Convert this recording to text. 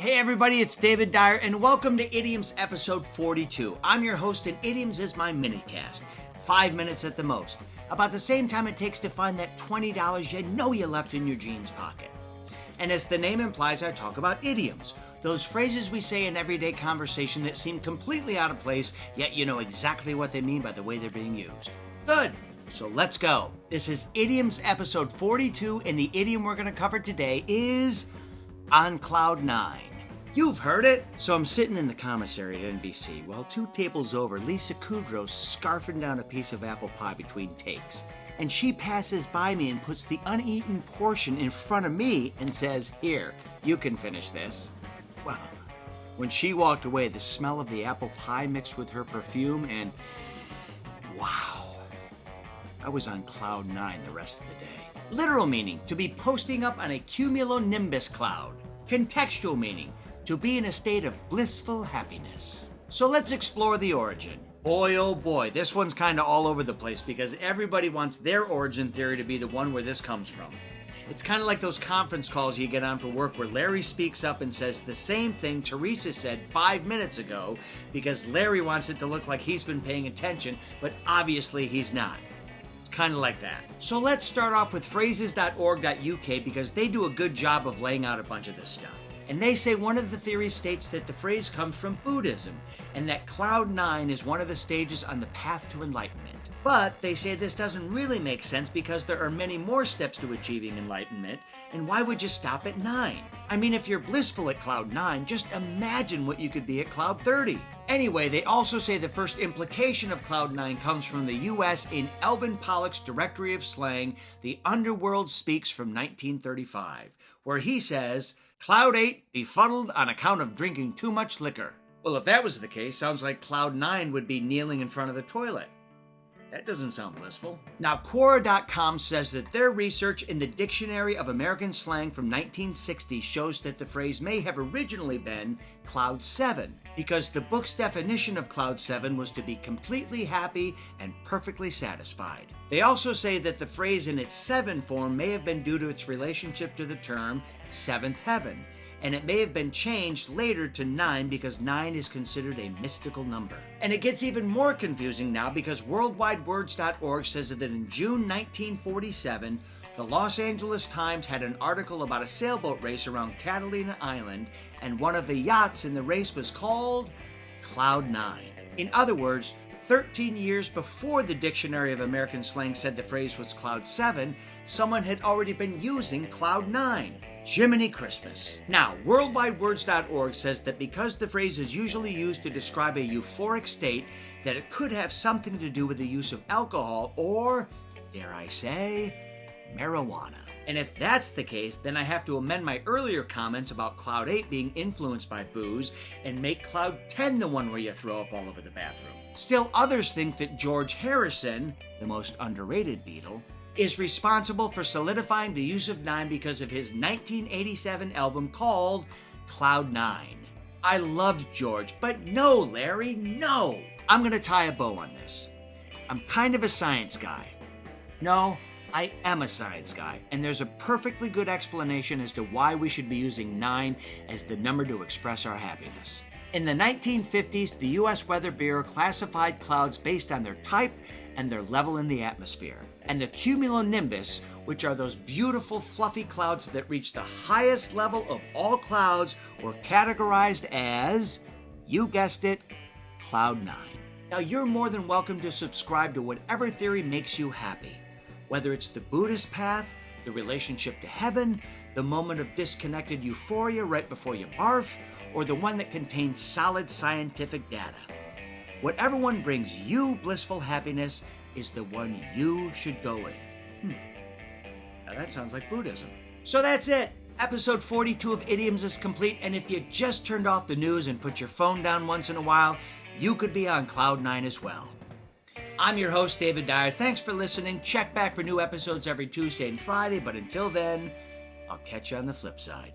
Hey everybody, it's David Dyer, and welcome to Idioms episode 42. I'm your host, and Idioms is my minicast. 5 minutes at the most. About the same time it takes to find that $20 you know you left in your jeans pocket. And as the name implies, I talk about idioms. Those phrases we say in everyday conversation that seem completely out of place, yet you know exactly what they mean by the way they're being used. Good! So let's go. This is Idioms episode 42, and the idiom we're going to cover today is on cloud nine. You've heard it. So I'm sitting in the commissary at NBC while 2 tables over, Lisa Kudrow's scarfing down a piece of apple pie between takes. And she passes by me and puts the uneaten portion in front of me and says, "Here, you can finish this." Well, when she walked away, the smell of the apple pie mixed with her perfume, and wow, I was on cloud nine the rest of the day. Literal meaning, to be posting up on a cumulonimbus cloud. Contextual meaning, to be in a state of blissful happiness. So let's explore the origin. Boy, oh boy, this one's kind of all over the place because everybody wants their origin theory to be the one where this comes from. It's kind of like those conference calls you get on for work where Larry speaks up and says the same thing Teresa said 5 minutes ago because Larry wants it to look like he's been paying attention, but obviously he's not. It's kind of like that. So let's start off with phrases.org.uk because they do a good job of laying out a bunch of this stuff. And they say one of the theories states that the phrase comes from Buddhism, and that cloud nine is one of the stages on the path to enlightenment. But they say this doesn't really make sense because there are many more steps to achieving enlightenment, and why would you stop at 9? I mean, if you're blissful at cloud 9, just imagine what you could be at cloud 30. Anyway, they also say the first implication of cloud 9 comes from the U.S. in Elvin Pollock's Directory of Slang, The Underworld Speaks from 1935, where he says, "Cloud 8 befuddled on account of drinking too much liquor." Well, if that was the case, sounds like cloud 9 would be kneeling in front of the toilet. That doesn't sound blissful. Now, Quora.com says that their research in the Dictionary of American Slang from 1960 shows that the phrase may have originally been cloud 7, because the book's definition of cloud 7 was to be completely happy and perfectly satisfied. They also say that the phrase in its 7 form may have been due to its relationship to the term seventh heaven, and it may have been changed later to 9 because 9 is considered a mystical number. And it gets even more confusing now because worldwidewords.org says that in June 1947, the Los Angeles Times had an article about a sailboat race around Catalina Island, and one of the yachts in the race was called Cloud 9. In other words, 13 years before the Dictionary of American Slang said the phrase was cloud 7, someone had already been using cloud 9. Jiminy Christmas. Now, worldwidewords.org says that because the phrase is usually used to describe a euphoric state, that it could have something to do with the use of alcohol or, dare I say, marijuana. And if that's the case, then I have to amend my earlier comments about cloud 8 being influenced by booze and make cloud 10 the one where you throw up all over the bathroom. Still, others think that George Harrison, the most underrated Beatle, is responsible for solidifying the use of 9 because of his 1987 album called Cloud 9. I loved George, but no, Larry, no! I'm going to tie a bow on this. I'm kind of a science guy. No, I am a science guy, and there's a perfectly good explanation as to why we should be using 9 as the number to express our happiness. In the 1950s, the U.S. Weather Bureau classified clouds based on their type and their level in the atmosphere. And the cumulonimbus, which are those beautiful fluffy clouds that reach the highest level of all clouds, were categorized as, you guessed it, cloud 9. Now, you're more than welcome to subscribe to whatever theory makes you happy. Whether it's the Buddhist path, the relationship to heaven, the moment of disconnected euphoria right before you barf, or the one that contains solid scientific data. Whatever one brings you blissful happiness is the one you should go with. Now that sounds like Buddhism. So that's it. Episode 42 of Idioms is complete, and if you just turned off the news and put your phone down once in a while, you could be on cloud 9 as well. I'm your host, David Dyer. Thanks for listening. Check back for new episodes every Tuesday and Friday, but until then, I'll catch you on the flip side.